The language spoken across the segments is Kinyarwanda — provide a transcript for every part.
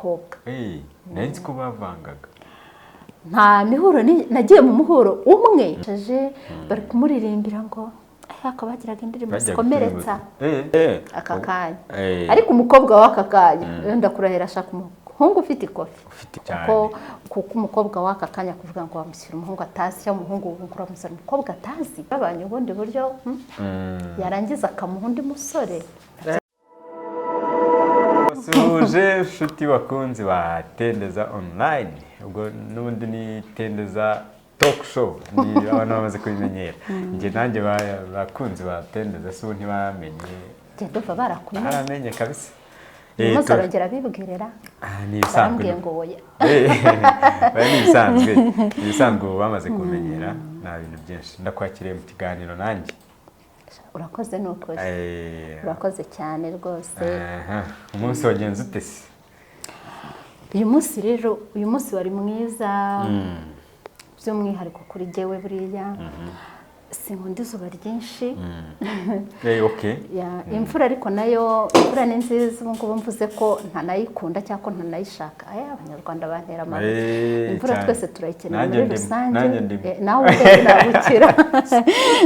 kobwa nari ko bavangaga nta mihuro nagiye mu muhuro umwe aje bari kumuririmbira ngo akabagiraga indirimbo zikomeretsa aka kanya ariko umukobwa w'aka kanya wenda kurahera ashaka umuhungu ufite ikofi kuko umukobwa w'aka kanya kuvuga ngo wamushyira umuhungu atazi cyangwa umuhungu uramushyira umukobwa atazi babanye ubundi buryo yarangiza akamuha undi musore. Suje shuti bakunzi ba Tendeza online ubwo nubundi ni Tendeza talk show ni abantu bamaze kubimenyera nje nanjye bakunzi ba Tendeza so ntibamenye gendo barakumenye aramenye kabisa muzo arongera bibwirera ni bisanzwe ngo oya bari bisanzwe bamaze kumenyera na bintu byinshi ndakwakiriye mu kiganiro nanjye urakoze n'ukuri urakoze cyane rwose. Umunsi wagenze ute se? Uyu munsi wari mwiza by'umwihariko kuri jyewe buriya sinkunda izuba ryinshi imvura ariko nayo imvura ni nziza ubu ngubu mvuze ko ntanayikunda cyangwa ko ntanayishaka abanyarwanda bantera amabuye imvura twese turayikenera muri rusange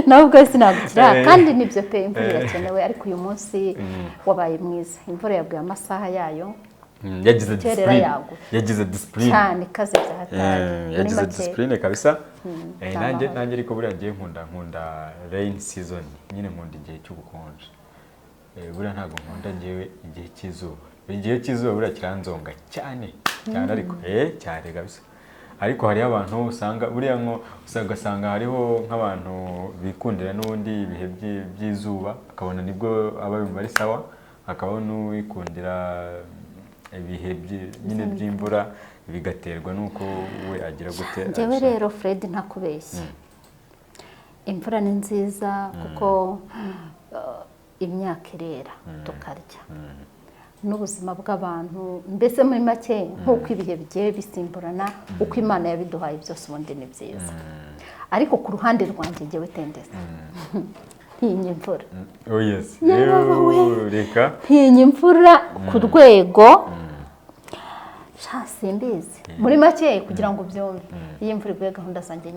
nawe ubwo sinagukira kandi nibyo pe imvura irakenewe ariko uyu munsi wabaye mwiza imvura yabwiye amasaha yayo yagize discipline cyane kaze byahataye yagize discipline kabisa. Nanjye ariko buriya ngiye nkunda rain season nyine nkunda igihe cy'ubukonje buriya ntabwo nkunda ngewe igihe cy'izuba buriya kiranzonga cyane ariko cyane kabisa. Ariko hariho abantu usanga buriya ugasanga hariho nk'abantu bikundira n'ubundi ibihe by'izuba akabona nibwo aba yumva ari sawa, akabaho n'uwikundira ibihe nyine by'imvura bigaterwa nuko we agira gute. Njyewe rero Fred ntakubeshye imvura ni nziza kuko imyaka irera tukarya n'ubuzima bw'abantu mbese muri make nk'uko ibihe bigiye bisimburana uko Imana yabiduhaye byose ubundi ni byiza. Ariko ku ruhande rwanjye njyewe Tendeza ntinya imvura ntinya imvura ku rwego simbizi muri make kugira ngo byumve iyi imvura iguye gahunda zanjye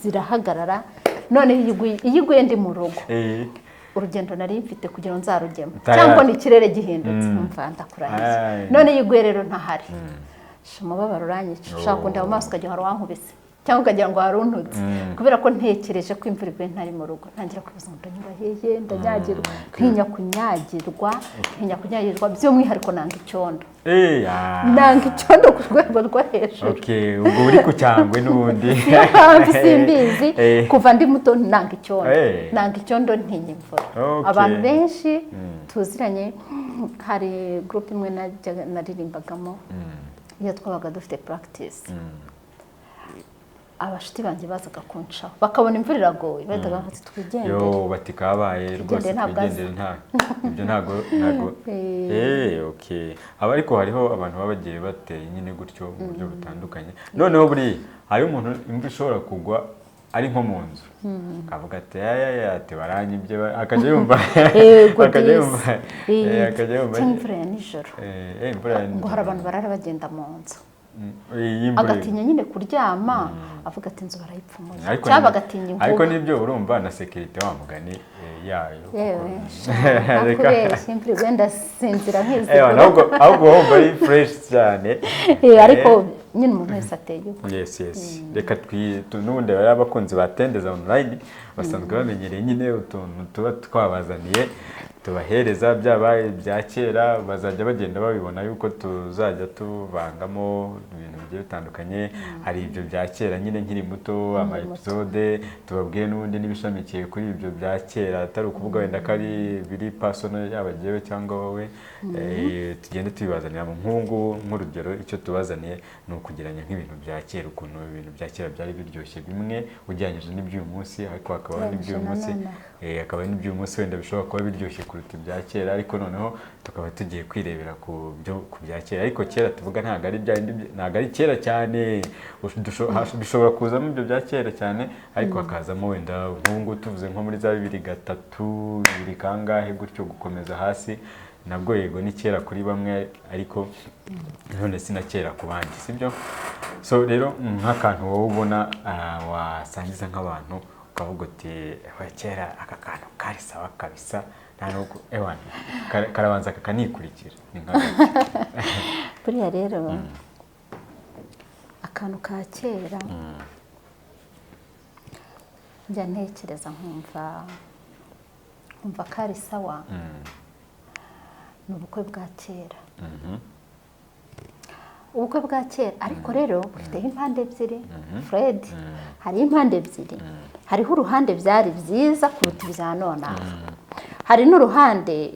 zirahagarara. None iyo iguye ndi mu rugo urugendo nari mfite kugira ngo nzarugemo cyangwa ni ikirere gihindutse mva ndakurahiye. None iyo iguye rero ntahari umubabaro uranyica ushaka kundeba mu maso ukagira ngo wankubise cyangwa ukagira ngo waruntutse kubera ko ntekereje ko imvura iguye ntari mu rugo ntangira kwibaza ngo ndanyura hehe ndanyagirwa ntinya kunyagirwa by'umwihariko nanga icyondo ku rwego rwo hejuru. Ubwo uri ku cyangwe n'ubundi mpamvu simbizi kuva ndi muto nanga icyondo ntinya imvura. Abantu benshi tuziranye hari groupe imwe naririmbagamo iyo twabaga dufite practice abashiti banjye bazaga kuncaho bakabona imvura iragoye bahitaga bati twigendere bati kabaye rwose twigendere ibyo ntago ariko hariho abantu baba bagiye bateye nyine gutyo mu buryo butandukanye. Noneho buri hari umuntu imvura ishobora kugwa ari nko mu nzu akavuga ati baranyibye akajya yumva imvura ya nijoro ngo hari abantu barara bagenda mu nzu agatinya nyine kuryama avuga ati inzu barayipfumuye cyangwa agatinya imvubu. Ariko nibyo urumva na security wa mugani yayo kubeshya imvura wenda sinzira nk'izi ahubwo wumva ari fresh cyane ariko nyine umuntu wese ateye reka n'ubundi bari abakunzi ba Tendeza online basanzwe bamenyereye nyine utuntu tuba twabazaniye tubahereza byaba ibya kera bazajya bagenda babibona yuko tuzajya tuvangamo ibintu bigiye bitandukanye. Hari ibyo bya kera nyine nkiri muto ama episode tubabwiye n'ubundi n'ibishamikiye kuri ibyo bya kera atari ukuvuga wenda ko ari biri personal yabagiyewe cyangwa wowe tugende tubibazanira mu nkungu. Nk'urugero icyo tubazaniye ni ukugeranya nk'ibintu bya kera ukuntu ibintu bya kera byari biryoshye bimwe ujyanyije n'iby'uyu munsi ariko hakaba n'iby'uyu munsi wenda bishobora kuba biryoshye kuruta ibya kera. Ariko noneho tukaba tugiye kwirebera ku bya kera ariko kera tuvuga ntabwo ari kera cyane bishobora kuzamo ibyo bya kera cyane ariko hakazamo wenda nk'ubu tuvuze nko muri za 2003 kangahe gutyo gukomeza hasi nabwo yego ni kera kuri bamwe ariko none si na kera ku bandi sibyo. So rero nk'akantu wowe ubona wasangiza nk'abantu ukavuga uti kera aka kantu kari sawa kabisa nta nuko karabanza kakanikurikira ni buriya rero akantu ka kera njya ntekereza nkumva kari sawa ni ubukwe bwa kera. Ubukwe bwa kera ariko rero bufiteho impande ebyiri Fred, hari impande ebyiri, hariho uruhande byari byiza kuruta ibya none, hari n'uruhande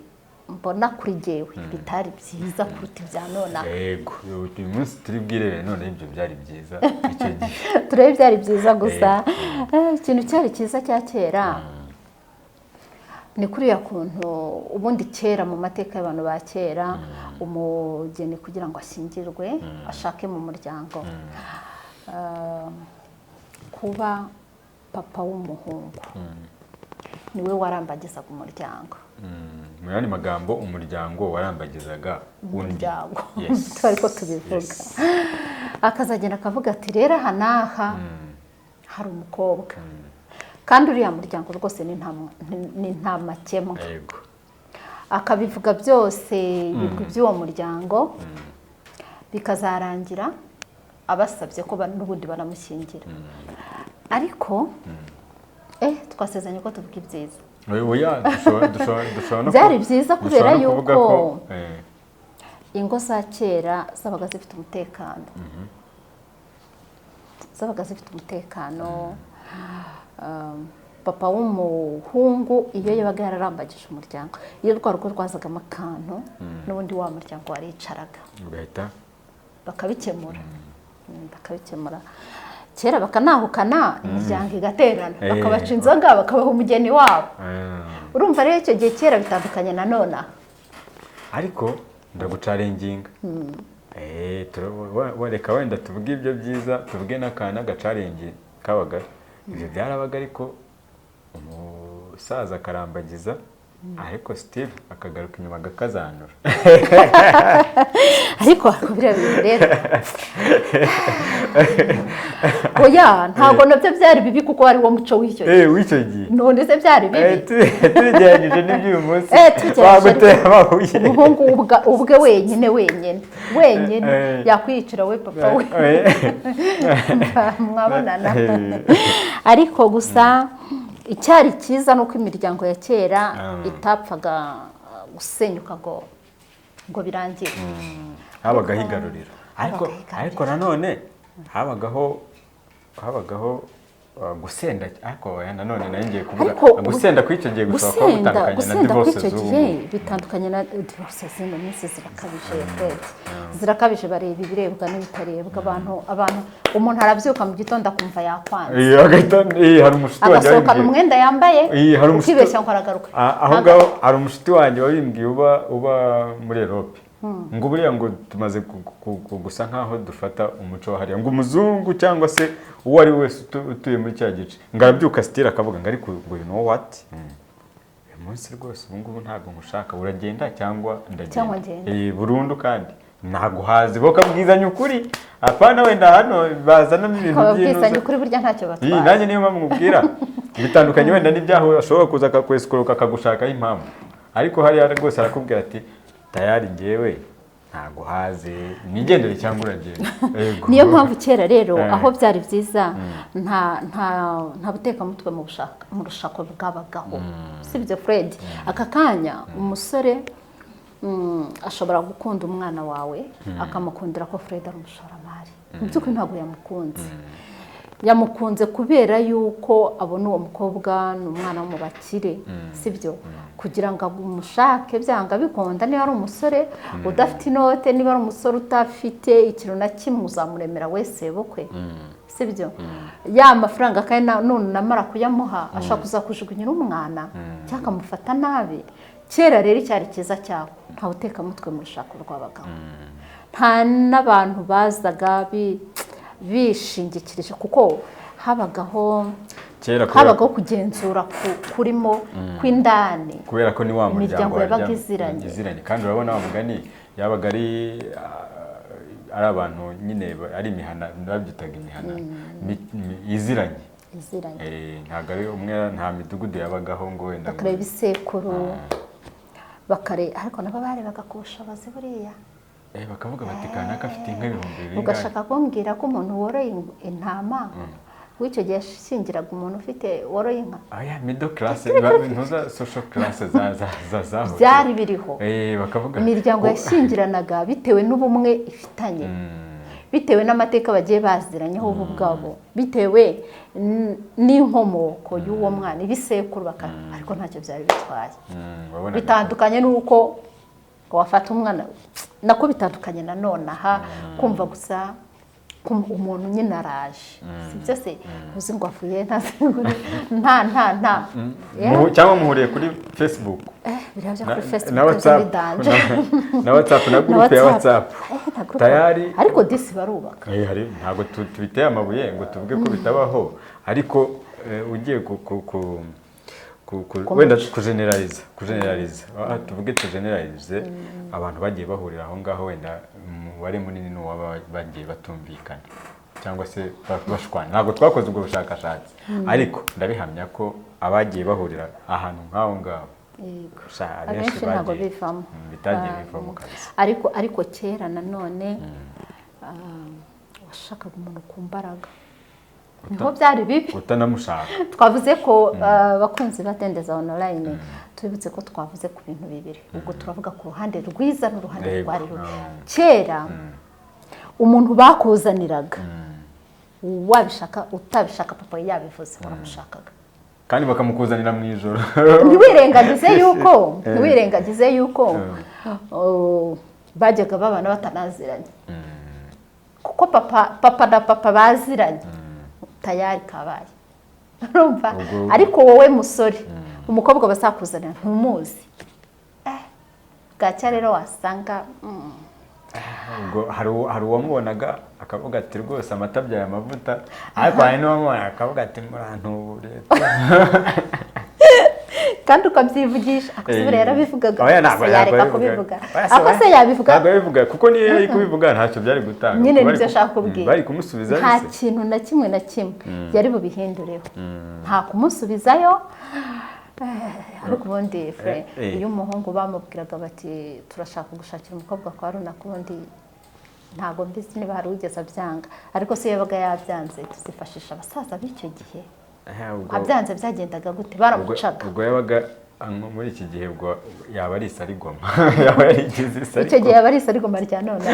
mbona kuri jyewe bitari byiza kuruta ibya none. Yego uyu munsi turi bwirebe none ibyo byari byiza icyo gihe turebe byari byiza gusa ikintu cyari cyiza cya kera ni kuriya kuntu ubundi kera mu mateka y'abantu ba kera umugeni kugira ngo ashyingirwe ashake mu muryango kuba papa w'umuhungu niwe warambagizaga umuryango. Mu yandi magambo umuryango warambagizaga umuryango twari ko tubivuga akazagenda akavuga ati rero aha n'aha hari umukobwa kandi uriya muryango rwose ni nta makemwa, akabivuga byose ibigwi by'uwo muryango bikazarangira abasabye ko n'ubundi banamushyingira. Ariko twasezanye ko tuvuga ibyiza byari byiza kubera yuko ingo za kera zabaga zifite umutekano papa w'umuhungu iyo yabaga yararambagije umuryango, iyo rwa rugo rwazagamo akantu n'ubundi wa muryango waricaraga bakabikemura kera bakanahukana imiryango igaterana bakabaca inzoga bakabaha umugeni wabo. Urumva rero icyo gihe kera bitandukanye na none. Ariko ndagucarenginga reka wenda tuvuge ibyo byiza tuvuge n'akana gacarengi kabaga ibyo byarabaga ariko umusaza akarambagiza ariko Steve akagaruka inyuma agakazanura ariko biriya bintu rero oya ntabwo nabyo byari bibi kuko wari wo muco w'icyo gihe none se byari bibi tugeragije n'iby'uyu munsi bagutera amabuye umuhungu ubwe wenyine yakwiyicira we papa we mwabonana ariko gusa icyari cyiza nuko imiryango ya kera itapfaga gusenyuka ngo birangire habagaho igaruriro ariko nanone habagaho gusenda ariko nanone ngiye kuvuga gusenda kw'icyo gihe gusa ko bitandukanye na divorce z'ubu bitandukanye na divorce z'ino minsi zirakabije bareba ibirebwa n'ibitarebwa abantu umuntu arabyuka mu gitondo akumva yakwanze hari umushiti wanjye agasohokana umwenda yambaye ukibeshya ngo aragaruka aho ngaho hari umushiti wanjye wabimbwiye uba muri Europe ngo buriya ngo tumaze gusa nkaho dufata umuco wahariya ngo umuzungu cyangwa se uwo ari wese utuye muri cya gice ngo arabyuka sitira akavuga ngo ariko ngo you know what uyu munsi rwose ubu ngubu ntabwo nkushaka uragenda cyangwa ndagenda burundu kandi naguhaze boka bwizanye ukuri apana wenda hano bazanamo ibintu by'ibintu ukuri burya ntacyo batwara nanjye niyo mpamvu nkubwira bitandukanye wenda n'ibyaho ashobora kuza akakwesikuruka akagushakaho impamvu ariko hariya rwose arakubwira ati tayari ngewe ntago haze nigendere cyangwa uragenda. Niyo mpamvu kera rero aho byari byiza nta butekamutwe mu rushako bwabagaho sibyo Fred. Aka kanya umusore ashobora gukunda umwana wawe akamukundira ko Fred ari umushoramari mu by'ukuri ntabwo yamukunze kubera yuko abona uwo mukobwa ni umwana wo mu bakire sibyo kugira ngo umushake byanga bikunda. Niba ari umusore udafite inote, niba ari umusore utafite ikintu na kimwe uzamuremera wese bukwe sibyo ya mafaranga kandi none namara kuyamuha ashaka kuza kujugunyira umwana cyangwa akamufata nabi. Kera rero icyari cyiza cyaho nta butekamutwe mu rushako rw'abagabo, nta n'abantu bazaga bishingikirije kuko habagaho kugenzura kurimo kw'indani kubera ko ni wa muryango yabaga iziranye kandi urabona wa mugani yabaga ari abantu nyine ari imihana babyitaga imihana iziranye ntabwo ari umwe nta midugudu yabagaho ngo wenda bakareba ibisekuru ariko nabo barebaga ku bushobozi buriya bakavuga bati kanaka afite inka 2,000 ugashaka kumbwira ko umuntu woroye intama w'icyo gihe yashingiraga umuntu ufite woroye inka middle class ntuza social class zaho byari biriho bakavuga imiryango yashingiranaga bitewe n'ubumwe ifitanye bitewe n'amateka bagiye baziranyeho bo ubwabo bitewe n'inkomoko y'uwo mwana ibisekuru ariko ntacyo byari bitwaye bitandukanye n'uko wafata umwana nako bitandukanye na none aha kumva gusa umuntu nyine araje sibyo se uzi ngo avuye nta cyangwa muhuriye kuri Facebook birabya kuri Facebook na WhatsApp na group ya WhatsApp tayari ariko disi barubaka ntago tubiteye amabuye ngo tuvuge ko bitabaho ariko ugiye wenda kugeneralize tuvuge tugeneralize abantu bagiye bahurira aho ngaho wenda umubare munini n'uwaba bagiye batumvikana cyangwa se bashwana ntabwo twakoze ubwo bushakashatsi ariko ndabihamya ko abagiye bahurira ahantu nk'aho ngaho abenshi ntabwo bivamo bitagiye bivamo kabisa ariko kera nanone washakaga umuntu ku mbaraga niho byari bibi utanamushaka twavuze ko bakunzi batendeza online tubibutse ko twavuze ku bintu bibiri ubwo turavuga ku ruhande rwiza n'uruhande rwari rubi kera umuntu bakuzaniraga wabishaka utabishaka papa yabivuze waramushakaga kandi bakamukuzanira mu ijoro ntiwirengagize yuko bajyaga babana batanaziranye kuko papa na papa baziranye tayari kabaye urumva ariko wowe musore umukobwa basakuzanira ntumuzi bwacya rero wasanga ubwo hari uwamubonaga akavuga ati rwose amata abyaye amavuta ariko hari n'uwamubona akavuga ati murantubure kandi ukabyivugisha akosubira yarabivugaga yareka kubivuga akose yabivuga ntabwo yabivuga kuko niyo yari kubivuga ntacyo byari gutanga nyine nibyo ashaka kubwira bari kumusubiza nta kintu na kimwe yari bubihindureho nta kumusubizayo ariko ubundi iyo umuhungu bamubwiraga bati turashaka gushakira umukobwa kwa runaka ubundi ntabwo mbizi niba hari ugeze abyanga ariko se yabaga yabyanze tuzifashisha abasaza b'icyo gihe abyanze byagendaga gute baramucaga ubwo yabaga muri iki gihe ubwo yaba ari isarigoma yaba yarigize isarigoma icyo gihe yaba ari isarigoma rya none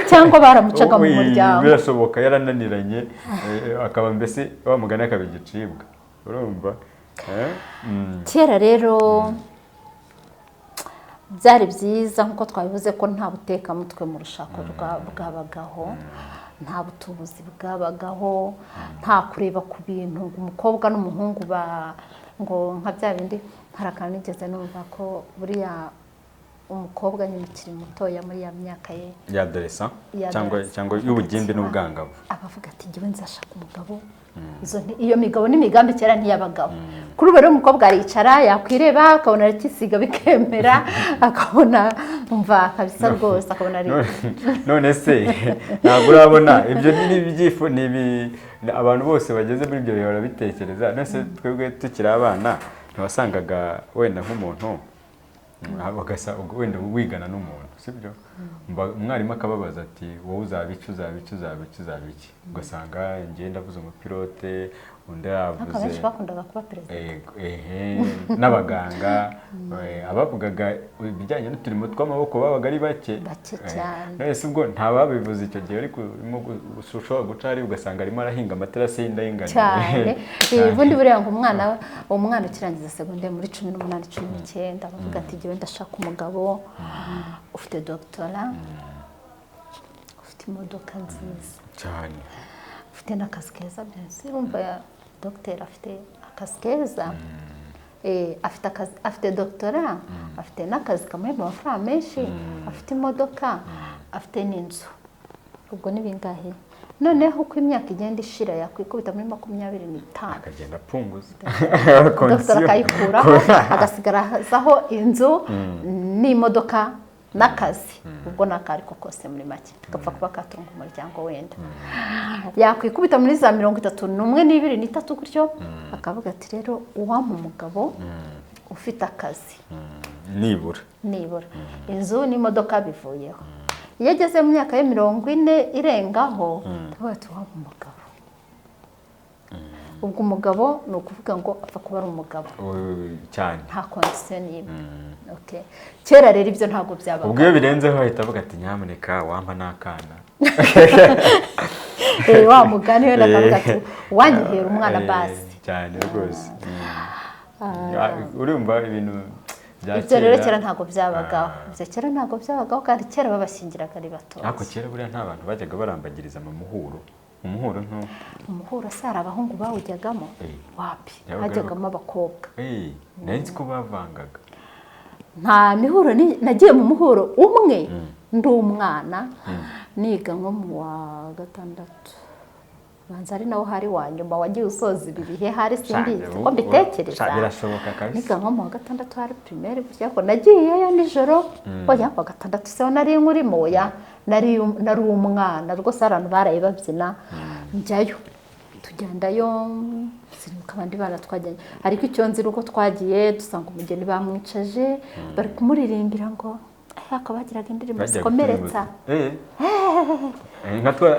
cyangwa baramucaga mu muryango birashoboka yarananiranye akaba mbese wamugana akaba igicibwa urumva kera rero byari byiza nkuko twabivuze ko nta butekamutwe mu rushako bwabagaho nta butubuzi bwabagaho nta kureba ku bintu ngo umukobwa n'umuhungu ngo nka bya bindi hari akantu nigeze numva ko buriya umukobwa nyine ukiri mutoya muri ya myaka ye ya adolescent cyangwa y'ubugimbi n'ubwangavu abavuga ati njyewe nzashaka umugabo iyo migabo n'imigambi kera ntiyabagabo kuri ubu rero umukobwa aricara yakwireba akabona arakisiga bikemera akabona umva kabisa rwose akabona ari none se ntabwo urabona ibyo abantu bose bageze muri ibyo bihora bitekereza nese twebwe tukiri abana ntiwasangaga wenda nk'umuntu wenda wigana n'umuntu sibyo umwarimu akababaza ati wowe uzaba iki ugasanga njye ndavuze umupilote undi yavuze abenshi bakundaga kuba perezida n'abaganga abavugaga ibijyanye n'uturimo tw'amaboko babaga ari bake cyane nese ubwo ntababivuze icyo gihe ariko ushobora guca hari ugasanga arimo arahinga amaterasi y'indinganire cyane ubundi buriya ngo umwana ukirangiza segonderi muri 18 19 bavuga ati njyewe ndashaka umugabo ufite doctora ufite imodoka nziza cyane ufite n'akazi keza byose urumva docteur afite akazi keza afite doctora afite n'akazi kamuhemba amafaranga menshi afite imodoka afite n'inzu ubwo ni bingahe noneho uko imyaka igenda ishira yakwikubita muri 25 akagenda apunguza dogiteri akayikuraho agasigarazaho inzu n'imodoka n'akazi ubwo nakari ko kose muri make gapfa kuba katunga umuryango wenda yakwikubita muri za 31 n'ibiri n'itatu gutyo akavuga ati rero uwampa umugabo ufite akazi nibura inzu n'imodoka bivuyeho iyo ageze mu myaka ya 40 irengaho tuba tuwampa umugabo ubwo umugabo ni ukuvuga ngo apfa kuba ari umugabo cyane nta kondisiyo n'imwe okay kera rero ibyo ntabwo byabaga ubwo iyo birenzeho ahita avuga ati nyamuneka wampa n'akana wa mugani we nakavuga ati wanyihera umwana basi cyane rwose urumva ibintu ibyo rero kera ntabwo byabagaho ibyo kera ntabwo byabagaho kandi kera babashyingiraga ari bato ariko kera buriya nta bantu bajyaga barambagiriza mu muhuro umuhuro se hari abahungu bawujyagamo wapi hajyagamo abakobwa nari nzi ko bavangaga nta mihuro nagiye mu muhuro umwe ndi umwana niga nko mu wa 6 banza ari nawo hari wa nyuma wagiye usoza ibihe hari simbizi ko mbitekereza birashoboka kabisa niga nko mu wa 6 hari primaire gusa ko nagiyeyo nijoro oya ku wa 6 se nari nkurimo oya nari umwana rwose abantu baraye babyina njyayo tugendayo sinuka abandi bana twajyanye ariko icyo nzi uko twagiye dusanga umugeni bamwicaje bari kumuririmbira ngo akabagiraga indirimbo zikomeretsa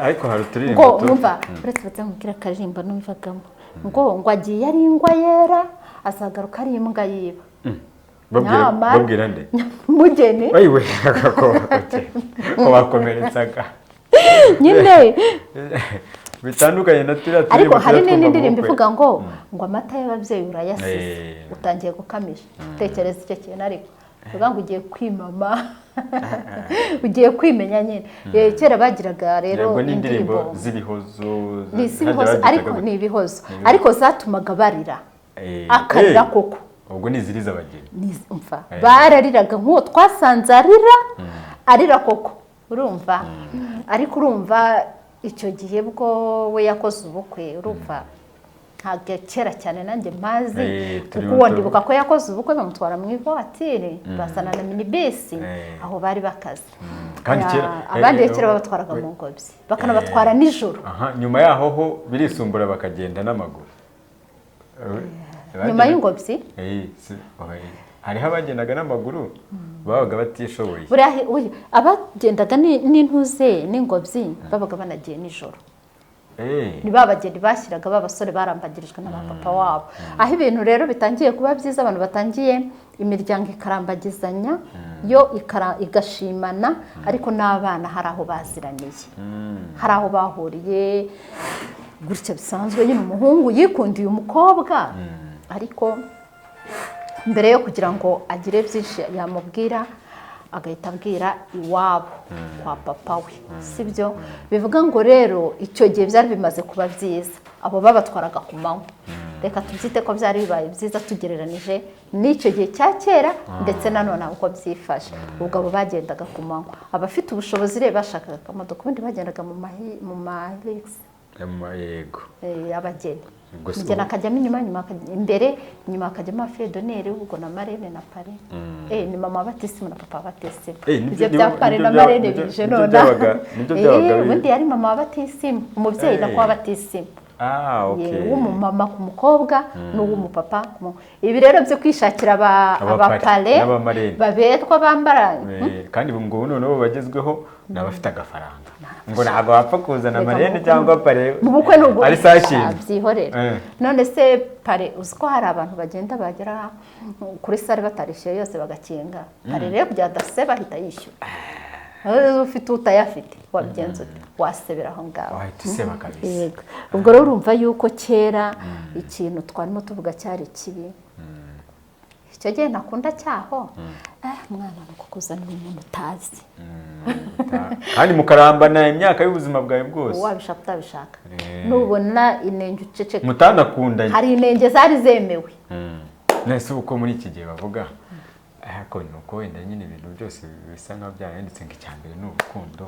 ariko hari uturirimbo ngo numva uretse batamubwira akaririmbo numvagamo ngo agiye ari ingwa yera azagaruka ari imbwa yiba babwira nde mugeni ayiwe ko bakomeretsaga nyine bitandukanye na turiya ariko hari n'indi ndirimbo ivuga ngo amata y'ababyeyi urayasize utangiye gukamisha tekereza icyo kintu ariko uvuga ngo ugiye kwimama ugiye kwimenya nyine kera bagiraga rero indirimbo z'ibihozo ariko ni ibihozo ariko zatumaga barira akarira koko ubwo niziriza abageni barariraga nk'uwo twasanze arira koko urumva ariko urumva icyo gihe bwo we yakoze ubukwe urumva ntabwo kera cyane nanjye mpazi kuko ndibuka ko yakoze ubukwe bamutwara mu ivatiri basana na minibisi aho bari bakaze abandi kera babatwaraga mu ngobyi bakanabatwara nijoro nyuma yaho ho birisumbura bakagenda n'amaguru nyuma y'ingobyi hariho abagendaga n'amaguru babaga batishoboye abagendaga n'intuze n'ingobyi babaga banagiye nijoro ni babageni bashyiraga b'abasore barambagirijwe n'abapapa wabo aho ibintu rero bitangiye kuba byiza abantu batangiye imiryango ikarambagizanya yo igashimana ariko n'abana hari aho baziraniye hari aho bahuriye gutya bisanzwe nyine umuhungu yikundiye umukobwa ariko mbere yo kugira ngo agire byinshi yamubwira agahita abwira iwabo kwa papa we sibyo bivuga ngo rero icyo gihe byari bimaze kuba byiza abo babatwaraga ku manywa reka tubyite ko byari bibaye byiza tugereranije n'icyo gihe cya kera ndetse nanone uko byifashe ubwo abo bagendaga ku manywa abafite ubushobozi rero bashakaga akamodoka ubundi bagendaga mu mahirigisi yego abageni umugeni akajyamo imbere inyuma akajyamo afedoneri ubwo na marene na pare ni mama batisimu na papa batisimu ibyo bya pare na marene bije none ubundi yari mama batisimu umubyeyi na kwa batisimu w'umumama ku mukobwa n'uw'umupapa ibi rero byo kwishakira abapare babetwa bambara kandi ngo noneho bagezweho ni abafite agafaranga ngo ntabwo wapfa kuzana marene cyangwa pare mu bukwe n'ubwo ari sashimwe byihorera none se pare uzi ko hari abantu bagenda bagera kuri sare batarishyuye yose bagakinga pare rero kugira adase bahita yishyura ufite utayafite wabigenza ute wasebera aho ngaho wahita useba kabisa ubwo rero urumva yuko kera ikintu twarimo tuvuga cyari kibi icyo gihe nakunda cyaho mwana ni ukukuzanira umuntu utazi kandi mukarambana imyaka y'ubuzima bwawe bwose wabishaka utabishaka nubona inenge uceceka mutanakundanye hari inenge zari zemewe nese uko muri iki gihe bavuga ariko ni uko wenda nyine ibintu byose bisa nkaho byarahindutse ngo icya mbere ni urukundo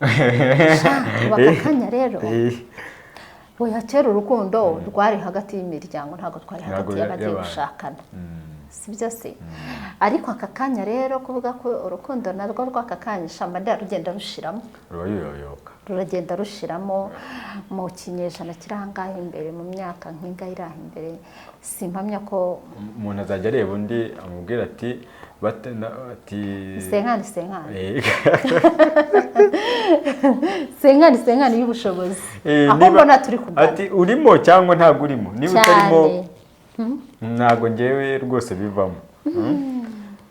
aka kanya rero oya kera urukundo rwari hagati y'imiryango ntabwo twari hagati y'abagiye gushakana si byo se ariko aka kanya rero kuvuga ko urukundo narwo rw'aka kanya ishamba rugenda rushiramo ruragenda rushiramo mu kinyejana kiri ahangaha imbere mu myaka nk'ingahe iri aha imbere simpamya ko umuntu azajya areba undi amubwira ati senkani senkani y'ubushobozi aho mbona turi kugana ati urimo cyangwa ntabwo urimo niba utarimo ntabwo ngewe rwose bivamo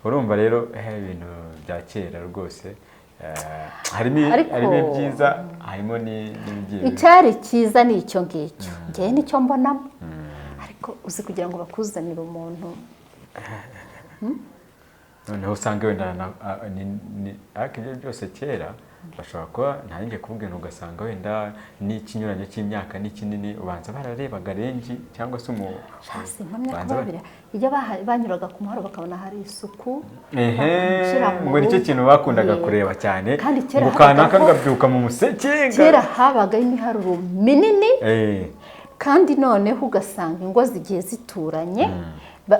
urumva rero ibintu bya kera rwose harimo ibyiza harimo n'ibigiye icyari cyiza ni icyo ngicyo ngewe nicyo mbonamo ariko uzi kugira ngo bakuzanire umuntu noneho usanga wenda ariko ibyo byose kera bashobora kuba ntange kubwira ugasanga wenda n'ikinyuranyo cy'imyaka ni kinini ubanza bararebaga renji cyangwa se iyo banyuraga ku muhanda bakabona hari isuku ngo nicyo kintu bakundaga kureba cyane ngo kanaka ngabyuka mu museke kera habaga imiharuro minini kandi noneho ugasanga ingo zigiye zituranye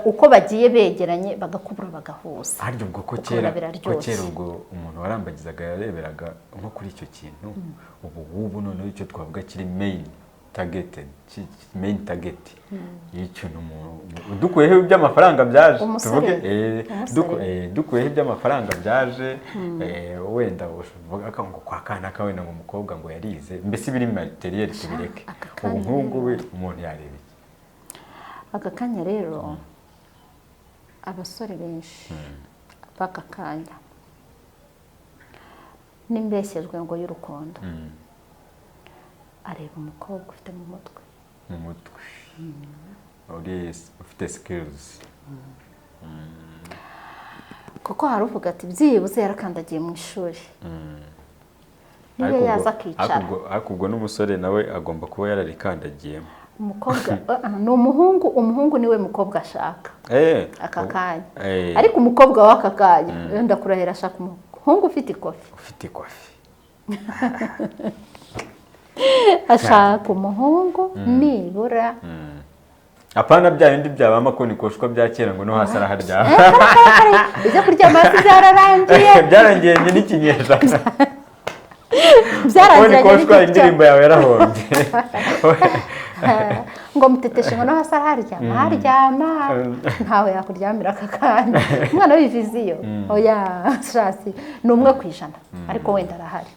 uko bagiye begeranye bagakubura bagahuza haryo ubwo ko kera ubwo umuntu warambagizaga yareberaga nko kuri icyo kintu ubu noneho icyo twavuga kiri main target y'icyo dukuyeho iby'amafaranga byaje tuvuge dukuyeho iby'amafaranga byaje wenda uvuga ngo kwa kanaka wenda ngo umukobwa ngo yarize mbese biri materiel tubireke ubu nk'ubwo we umuntu yareba iki aka kanya rero abasore benshi b'aka kanya n'imbeshyejwe ngo y'urukundo areba umukobwa ufite mu mutwe ufite skills kuko hari uvuga ati byibuze yarakandagiye mu ishuri niyo yaza akicara ariko ubwo n'umusore nawe agomba kuba yararikandagiyemo umukobwa ni umuhungu niwe mukobwa ashaka aka kanya ariko umukobwa w'aka kanya wenda kurahera ashaka umuhungu ufite ikofi ashaka umuhungu nibura apana bya bindi byaba amakoni koshwa bya kera ngo no hasi araharya ibyo kuryama hasi byararangiye byarangiye n'ikinyejana byarangiye koshwa indirimbo yawe yarahombye ngo muteteshe ngo no hasi haryama ntawe yakuryamira aka kanya umwana w'iviziyo oya shasi ni 1% ariko wenda arahari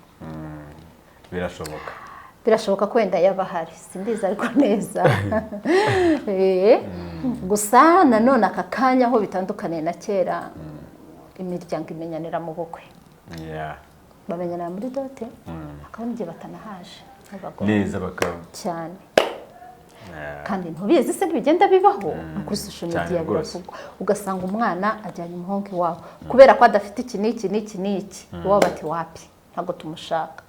birashoboka ko wenda yaba ahari simbizi ariko neza gusa nanone aka kanya aho bitandukaniye na kera imiryango imenyanira mu bukwe bamenyanira muri dote bakabona igihe batanahaje neza bakaba cyane kandi ntubizi se ntibigenda bibaho kuri social media biravugwa ugasanga umwana ajyanye umuhungu iwabo kubera ko adafite iki n'iki iwabo bati wapi ntabwo tumushaka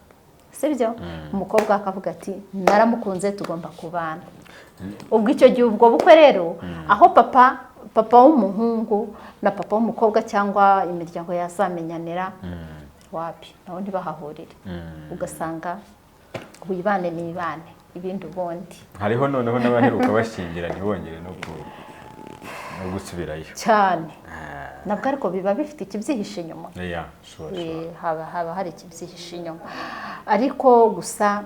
sibyo umukobwa akavuga ati naramukunze tugomba kubana ubwo icyo gihe ubwo bukwe rero aho papa w'umuhungu na papa w'umukobwa cyangwa imiryango yazamenyanira wapi naho ntibahahurire ugasanga wibane n'ibane ibindi ubundi hariho noneho n'abaheruka bashyingira ntibongere no gusubirayo cyane nabwo ariko biba bifite ikibyihishe inyuma haba hari ikibyihishe inyuma ariko gusa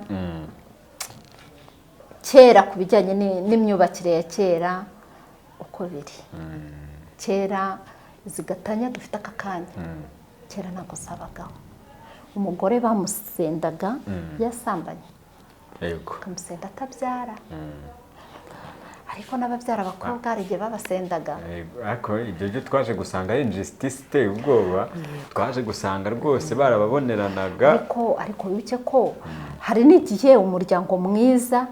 kera ku bijyanye n'imyubakire ya kera uko biri kera zigatanya dufite aka kanya kera ntabwo zabagaho umugore bamusendaga yasambanye bakamusenda atabyara ariko n'ababyara abakobwa hari igihe babasendaga ariko ibyo byo twaje gusanga ari injustice iteye ubwoba twaje gusanga rwose barababoneranaga ariko wibuke ko hari n'igihe umuryango mwiza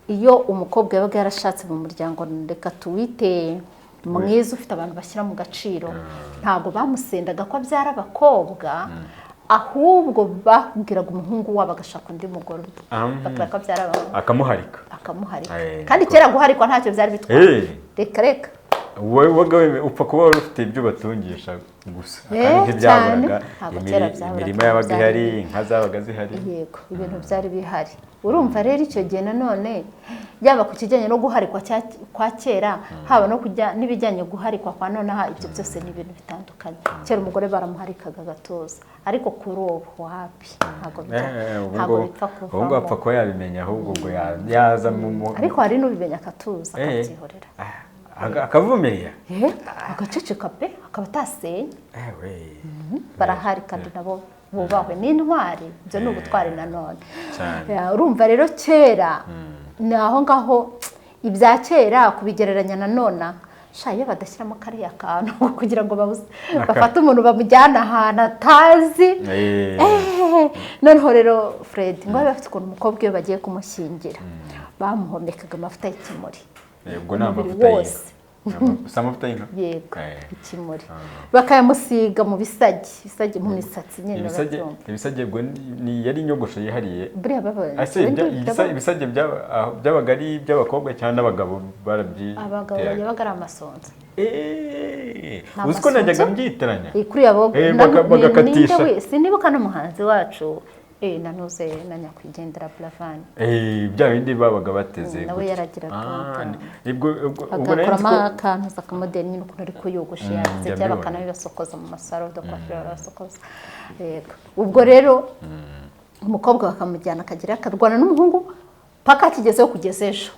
iyo umukobwa yabaga yarashatse mu muryango reka tuwite mwiza ufite abantu bashyira mu gaciro ntabwo bamusendaga ko abyara abakobwa ahubwo babwiraga umuhungu wabo agashaka undi mugore akamuharika kandi kera guharikwa ntacyo byari bitwaye reka wowe upfa kuba wari ufite ibyo batungisha gusa kandi ntibyaburaga imirima yabaga ihari inka zabaga zihari yego ibintu byari bihari urumva rero icyo gihe nanone yaba ku kijyanye no guharikwa kwa kera haba no kujya n'ibijyanye guharikwa kwa none ibyo byose ni ibintu bitandukanye kera umugore baramuharikaga agatuza ariko kuri ubu wapi ntabwo bipfa kuvamo ubwo apfa kuba yabimenya ahubwo ubwo yaza mu ariko hari n'ubimenya akatuza akabyihorera akavumerera agaceceka pe akaba atasenya barahari kandi nabo bubahwe n'intwari ibyo ni ubutwari nanone urumva rero kera ni aho ngaho ibya kera kubigereranya nanone iyo badashyiramo kariya kantu kugira ngo bafate umuntu bamujyana ahantu atazi noneho rero Fred ngo bafite ukuntu umukobwa iyo bagiye kumushyingira bamuhomekaga amavuta y'ikimuri ubwo ni amavuta y'inka si amavuta y'inka yego ikimuri bakayamusiga mu bisage mu misatsi nyine ibisage ubwo yari inyogosho yihariye buriya ibisage byabaga ari iby'abakobwa cyangwa n'abagabo abagabo yabaga ari amasonza uzi ko najyaga mbyitiranya kuriya bagakatisha sinibuka n'umuhanzi wacu nanuze na nyakwigendera Buravani bya bindi babaga bateze nawe yaragira ubwo agakoramo akantu z'akamodeli nyine ukuntu ari kuyogosha yagize cyangwa bakanabibasokoza mu masaro de coiffure barasokoza ubwo rero umukobwa bakamujyana akagira akarwana n'umuhungu paka kigezeho kugeza ejo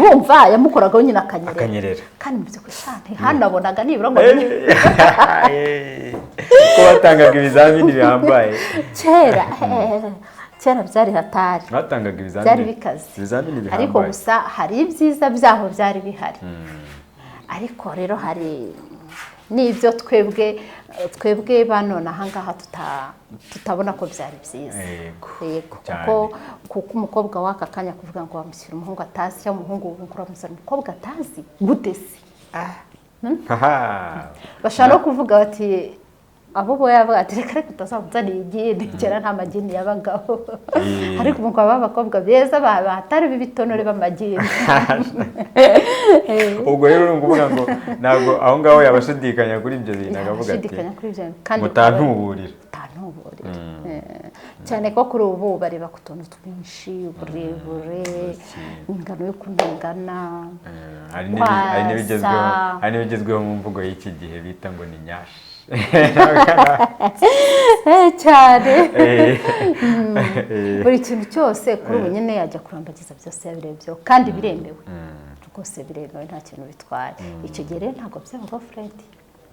bumva yamukoragaho nyine akanyerera kandi mu by'ukuri hanabonaga nibura ngo ko batangaga ibizamini bihambaye kera byari hatari batangaga ibizamini byari bikaze ariko gusa hari ibyiza byaho byari bihari ariko rero hari n'ibyo twebwe banone ahangaha tutabona ko byari byiza kuko umukobwa w'aka kanya kuvuga ngo wamushyira umuhungu atazi cyangwa umuhungu uramushyira umukobwa atazi gute se bashaka no kuvuga bati abo bo yavuga ati reka utazamuzaniye igini kera nta magini yabagaho ariko umukobwa b'abakobwa beza batari b'ibitonore b'amagini ubwo rero ni ukuvuga ngo ntabwo aho ngaho yabashidikanya kuri ibyo bintu akavuga ati mutantuburira cyane ko kuri ubu bareba ku tuntu twinshi uburebure ingano y'ukuntu ingana hari n'ibigezweho mu mvugo y'iki gihe bita ngo ni nyashi cyane buri kintu cyose kuri ubu nyine yajya kurambagiza byose yabirebyeho kandi biremewe rwose biremewe nta kintu bitwaye icyo gihe rero ntabwo byaba Fred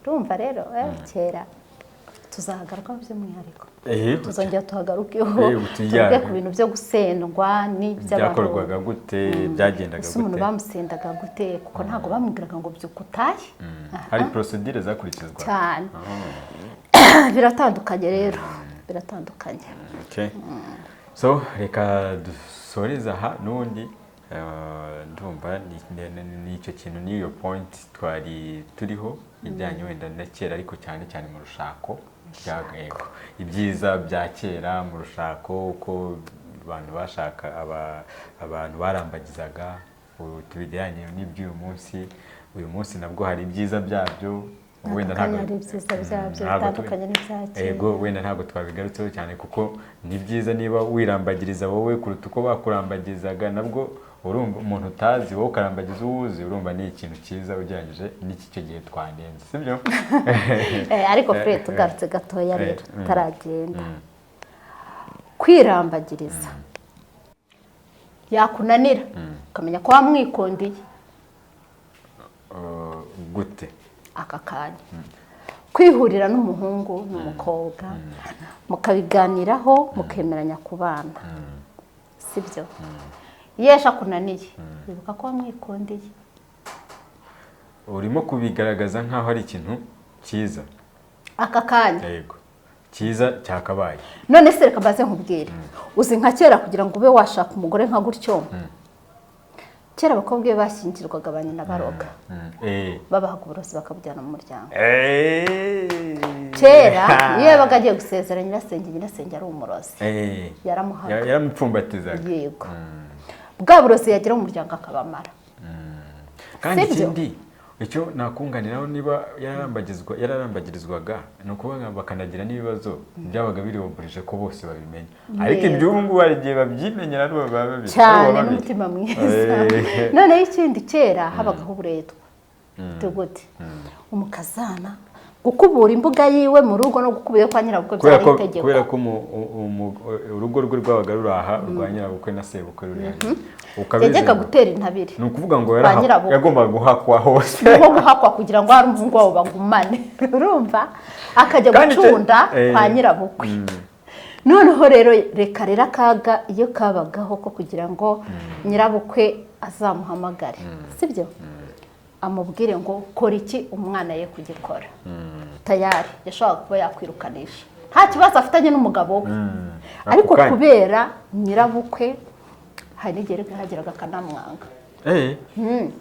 urumva rero kera tuzahagarukaho by'umwihariko tuzongera tuhagarukeho tuvuge ku bintu byo gusendwa byakorwaga gute byagendaga gute umuntu bamusendaga gute kuko ntabwo bamubwiraga ngo byuka utahe hari procedure zakurikizwa cyane biratandukanye rero biratandukanye so reka dusoreze aha n'ubundi ndumva ni icyo kintu n'iyo point twari turiho ijyanye wenda na kera ariko cyane cyane mu rushako ibyiza bya kera mu rushako uko abantu bashaka abantu barambagizaga tubijyanye n'iby'uyu munsi uyu munsi nabwo hari ibyiza byabyo wenda ntabwo ari ibyiza byabyo bitandukanye n'ibyakera yego wenda ntabwo twabigarutseho cyane kuko ni byiza niba wirambagiriza wowe kuruta uko bakurambagizaga nabwo urumva umuntu utazi wowe ukarambagiza uwuzi urumva ni ikintu cyiza ugereranyije n'iki cyo gihe twanenze sibyo ariko Fred tugarutse gatoya rero tutaragenda kwirambagiriza yakunanira ukamenya ko wamwikondiye gute aka kanya kwihurira n'umuhungu n'umukobwa mukabiganiraho mukemeranya kubana sibyo yesha akunaniye bibuka ko wamwikondiye urimo kubigaragaza nk'aho ari ikintu cyiza aka kanya yego cyiza cyakabaye none se reka mbaze nkubwire uzi nka kera kugira ngo ube washaka umugore nka gutyo kera abakobwa iyo bashyingirwaga ba nyina baroga babahaga uburozi bakabujyana mu muryango kera iyo yabaga agiye gusezera nyirasenge ari umurozi yaramuhaga yaramupfumbatizaga yego bwa burozi yagira mu muryango akabamara kandi ikindi icyo nakunganiraho niba yararambagirizwaga ni ukuvuga bakanagira n'ibibazo byabaga biromborije ko bose babimenya ariko iby'ubu ngubu hari igihe babyimenyera n'ubu baba babizi cyane n'umutima mwiza noneho ikindi kera habagaho uburetwa tugute umukazana gukubura imbuga yiwe mu rugo no gukubura kwa nyirabukwe byari itegeko kubera ko urugo rwe rwabaga ruraha rwa nyirabukwe na sebukwe ruri yajyaga gutera intabire ni ukuvuga ngo yagombaga guhakwa hose niho guhakwa kugira ngo hari umuhungu wabo bagumane urumva akajya gucunda kwa nyirabukwe noneho rero reka rero akaga iyo kabagaho ko kugira ngo nyirabukwe azamuhamagare sibyo amubwire ngo kora iki umwana ye kugikora tayari yashobora kuba yakwirukanisha nta kibazo afitanye n'umugabo we ariko kubera nyirabukwe hari n'igihe hagiraga akanamwanga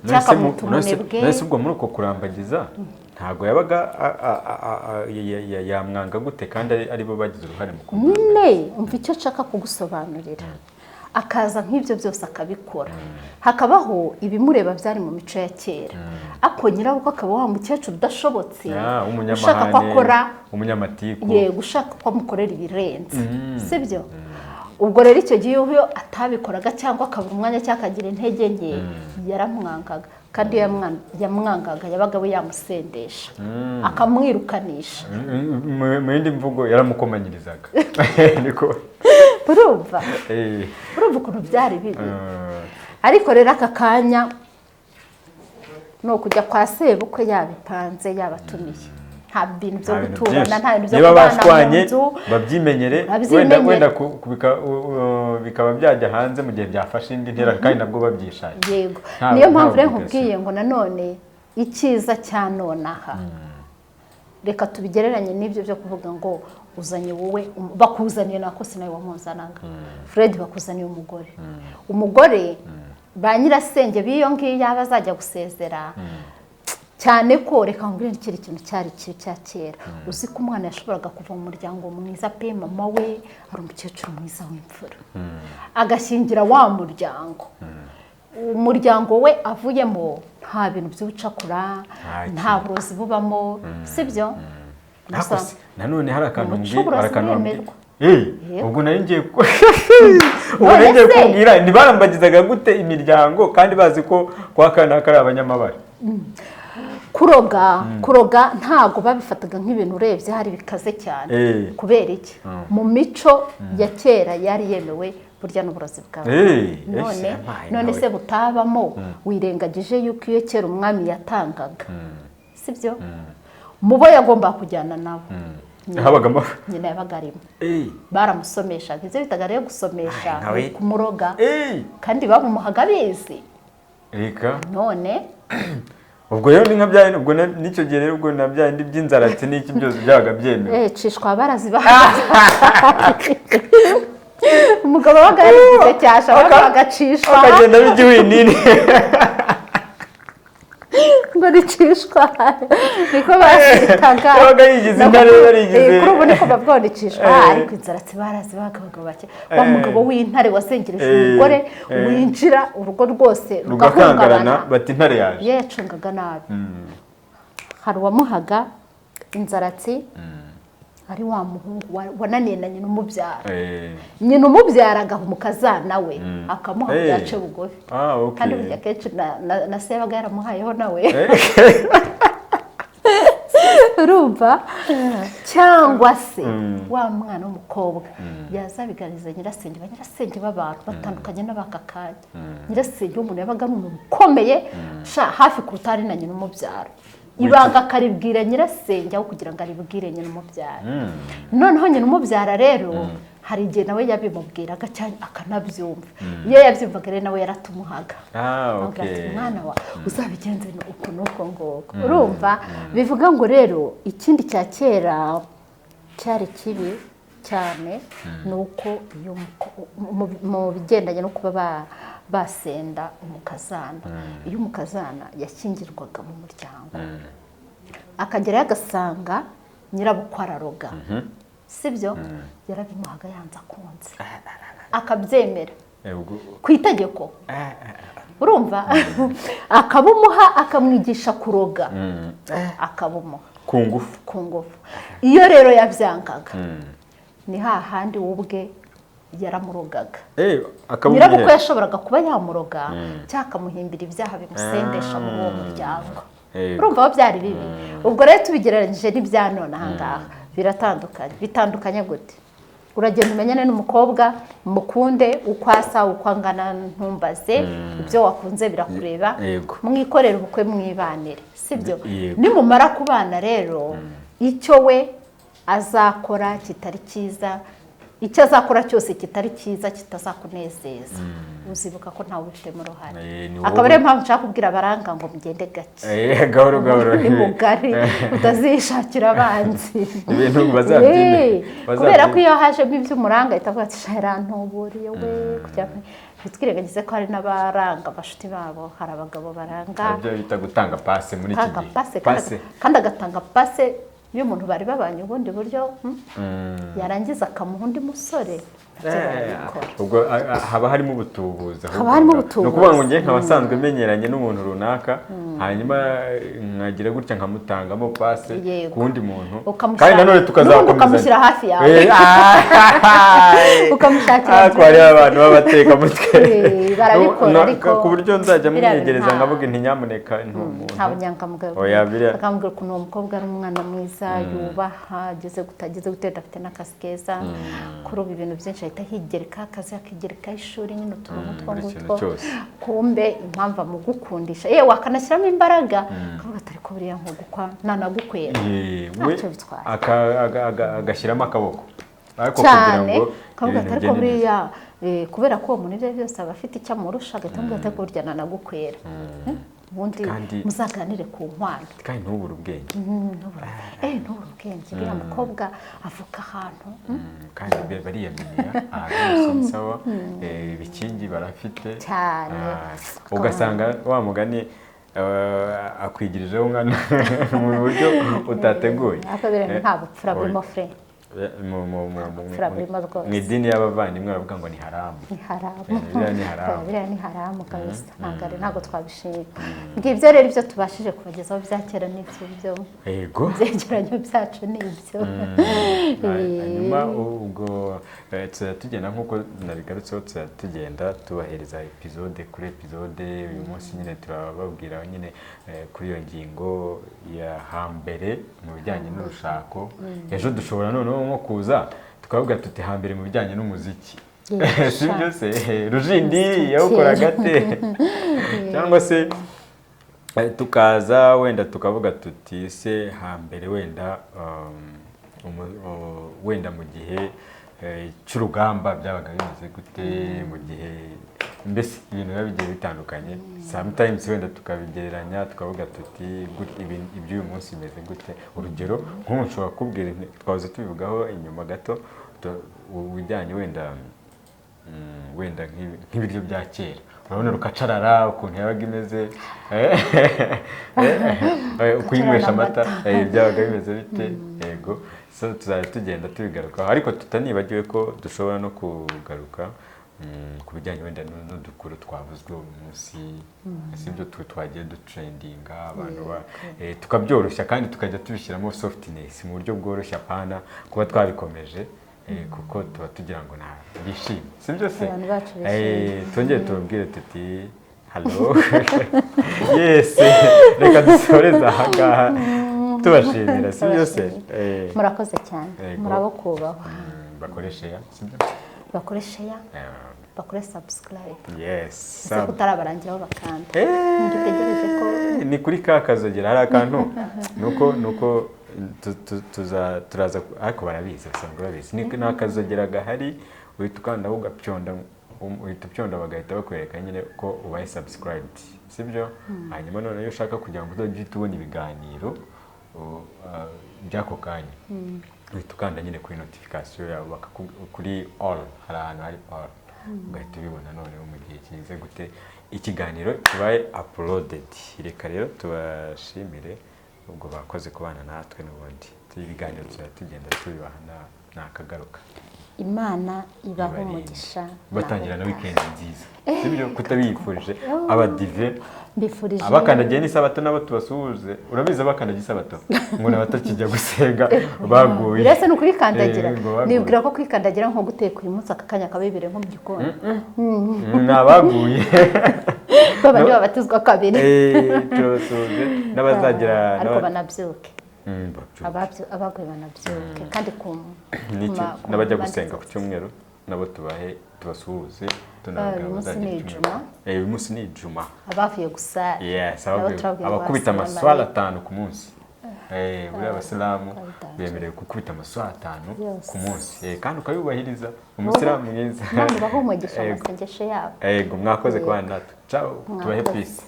cyakamuta umunebwe nese ubwo muri uko kurambagiza ntabwo yabaga yamwanga gute kandi aribo bagize uruhare mu kumwanga nyine umva icyo nshaka kugusobanurira akaza nk'ibyo byose akabikora hakabaho ibimureba byari mu mico ya kera ako nyirabukwe akaba wa mukecuru udashobotse ushaka ko akora umunyamatiku yego ushaka ko amukorera ibirenze sibyo ubwo rero icyo gihe iyo atabikoraga cyangwa akabura umwanya cyangwa akagira intege nke yaramwangaga kandi iyo yamwangaga yabaga we yamusendesha akamwirukanisha mu yindi mvugo yaramukomanyirizaga urumva ukuntu byari bibi ariko rero aka kanya ni ukujya kwa sebukwe yabipanze yabatumiye nta bintu byo guturana nta bintu byo kubana mu nzu babyimenyere wenda bikaba byajya hanze mu gihe byafashe indi ntera kandi nabwo babyishakiye yego niyo mpamvu rero nkubwiye ngo nanone icyiza cya nonaha reka tubigereranye n'ibyo byo kuvuga ngo uzanye wowe bakuzaniye nako sinawe wamuzanaga Fred bakuzaniye umugore ba nyirasenge biyo ngiyo yaba azajya gusezera cyane ko reka mbwira ikiri kintu cyari cya kera uzi ko umwana yashoboraga kuva mu muryango mwiza pe mama we ari umukecuru mwiza w'imfura agashyingira wa umuryango we avuyemo nta bintu by'ubucakura nta burozi bubamo sibyo nanone hari akantu mbwira ubwo nari ngiye kubwira ntibarambagizaga gute imiryango kandi bazi ko kwa kana kari abanyamabara kuroga ntago babifataga nk'ibintu urebye hari bikaze cyane kubera iki mu mico ya kera yari yemewe burya n'uburozi bwawe none se butabamo wirengagije yuko iyo kera umwami yatangaga sibyo mubo yagomba kujyana nabo nyina yabaga arimo baramusomeshaga ibyo bitaga rero gusomesha kumuroga kandi bamumuhaga bizi none ubwo rero ni nka bya ubwo n'icyo gihe rero ubwo nabya indi by'inzaratsi n'iki byose byabaga byemewe cishwa barazibaha umugabo wabaga yarigize cyasha bagacishwa akagenda b'igiwinini ngo ricishwa niko basitaga yabaga yigize intare yarigize kuri ubu niko babwondicishwa ariko inzaratsi barazibaga abagabo bake wa mugabo w'intare wasengereje umugore winjira urugo rwose rugahungabana bati intare yaje yacungaga nabi hari uwamuhaga inzaratsi ari wa muhungu wananiye na nyina umubyara nyina umubyara agaha umukazana we akamuha byace bugufi kandi burya kenshi na se yabaga yaramuhayeho nawe urumva cyangwa se wa mwana w'umukobwa yazabiganiza nyirasenge b'abantu batandukanye n'abakakanya nyirasenge w'umuntu yabaga ari umuntu ukomeye hafi kuruta ari na nyina umubyara ibanga akaribwira nyirasenge aho kugira ngo aribwire nyina umubyara noneho nyina umubyara rero hari igihe nawe yabimubwiraga cyane akanabyumva iyo yabyumvaga rero nawe yaratumuhaga mwana wa uzabigenze uko n'uko ngoko urumva bivuga ngo rero ikindi cya kera cyari kibi cyane ni uko mu bigendanye no kuba basenda umukazana iyo umukazana yashyingirwaga mu muryango akagerayo agasanga nyirabukwe araroga sibyo yarabimuhaga yanze akunze akabyemera ku itegeko urumva akabumuha akamwigisha kuroga akabumuha ku ngufu iyo rero yabyangaga ni hahandi ubwe yaramurogaga nyirabukwe yashoboraga kuba yamuroga cyangwa akamuhimbira ibyaha bimusendesha muri uwo muryango urumva aho byari bibi ubwo rero tubigereranyije n'ibya none aha ngaha bitandukanye gute uragenda umenyane n'umukobwa mukunde uko asa uko angana ntumbaze ibyo wakunze birakureba mwikorera ubukwe mwibanire sibyo nimumara kubana rero icyo we azakora kitari cyiza icyo azakora cyose kitari cyiza kitazakunezeza uzibuka ko ntawe ubifitemo uruhare akaba ariyo mpamvu nshaka kubwira abaranga ngo mugende gake gahoro ni mugari utazishakira abanzi ibintu bazabyine kubera ko iyo hajemo iby'umuranga ahita avuga ati yarantuburiye we kugira ngo bitwirengagize ko hari n'abaranga abashuti babo hari abagabo baranga ibyo bita gutanga pase muri iki gihe kandi agatanga pase iyo umuntu bari babanye ubundi buryo yarangiza akamuha undi musore ubwo haba harimo ubutubuzi ni ukuvuga ngo njye nkaba asanzwe menyeranye n'umuntu runaka hanyuma nkagira gutya nkamutangamo pase ku wundi muntu kandi nanone tukazakomeza ukamushyira hafi yawe ukamushakira ko hariho abantu b'abatekamutwe barabikora ariko ku buryo nzajya mwiyegereza nkavuga inti nyamuneka nta bunyangamugayo akambwira ukuntu uwo mukobwa ari umwana mwiza yubaha ageze gutera afite n'akazi keza kuri ubu ibintu byinshi ahita higereka akazi akigerekaho ishuri nyine utuntu ngutwo kumbe impamvu amugukundisha yewe akanashyiramo imbaraga akavuga atari ko buriya nkugukwa nanagukwera ntacyo bitwaye agashyiramo akaboko cyane akavuga atari ko buriya kubera ko uwo muntu ibyo byose aba afite icyo amurusha agahita amubwira atari ko burya nanagukwera ubundi muzaganire ku nkwano kandi ntubure ubwenge ntubure ubwenge uriya mukobwa avuka ahantu kandi bariyamenyera ahantu hose sawa ibikingi barafite cyane ugasanga wa mugani akwigirijeho umwana mu buryo utateguye nta bupfura burimo fre mu idini y'abavandimwe baravuga ngo ni haramu biriya ni haramu kabisa ntabwo twabishima ngibyo rero ibyo tubashije kubagezaho bya kera n'ibyo byegeranyo byacu n'ibyo hanyuma ubwo tuzajya tugenda nk'uko nabigarutseho tuzajya tugenda tubahereza epizode kuri epizode uyu munsi nyine turababwira nyine kuri iyo ngingo ya hambere mu bijyanye n'urushako ejo dushobora noneho nko kuza tukavuga tuti hambere mu bijyanye n'umuziki si byose Rujindi yawukoraga ate cyangwa se tukaza wenda tukavuga tuti se hambere wenda mu gihe cy'urugamba byabaga bimeze gute mu gihe mbese ibintu biba bigiye bitandukanye sometimes wenda tukabigereranya tukavuga tuti iby'uyu munsi bimeze gute urugero nk'ubu nshobora kubwira twahoze tubivugaho inyuma gato ubujyanye wenda nk'ibiryo bya kera urabona rukacarara ukuntu yabaga imeze kuyinywesha amata byabaga bimeze bite yego so tuzajya tugenda tubigarukaho ariko tutanibagiwe ko dushobora no kugaruka ku bijyanye wenda n'udukuru twavuzwe uyu munsi sibyo twagiye dutrendinga abantu tukabyoroshya kandi tukajya tubishyiramo softness mu buryo bworoshye apana kuba twabikomeje kuko tuba tugira ngo bishime sibyo se twongere tubabwire tuti hello yes reka dusoreze aha ngaha tubashimira sibyo se murakoze cyane murabo kubahwa bakoresheya sibyo bakoresheya bakore subscribe yes kutarabarangiraho bakanda ngitegereje ko ni kuri ka kazogera hari akantu nuko turaza ariko barabizi basanzwe babizi ni nakazogera gahari uhita ukandaho ugapyonda uhita upyonda bagahita bakwereka nyine ko ubaye subscribed sibyo hanyuma none iyo ushaka kugira ngo uzajye ubona ibiganiro by'ako kanya uhita ukanda nyine kuri notification yawe kuri all hari ahantu hari all ugahita ubibona noneho mu gihe kize gute ikiganiro kibaye uploaded reka rero tubashimire ubwo bakoze kubana natwe n'ubundi ibiganiro tugenda tubibaha nakagaruka imana ibaho umugisha batangira na weekend nziza sibyo kutabifurije abadive mbifurije abakandagiye n'isabato nabo tubasuhuze urabiza bakandagiye isabato ngo nabatakijya gusenga baguye birasa no kwikandagira nibwira ko kwikandagira nko guteka uyu munsi akakanya kabibire nko mu gikoni nabaguye baba ndi babatizwa kabiri cyosuje n'abazagira ariko banabyuke abaguye banabyuke kandi n'abajya gusenga ku cyumweru nabo tubasuhuze uyu munsi ni ijuma abavuye gusara abakubita amaswala 5 ku munsi buriya abasilamu bemerewe gukubita amaswala 5 ku munsi kandi ukayubahiriza umusilamu mwiza kandi baho umugisha amasengesho yabo mwakoze kwa natwe ciao tubahe peace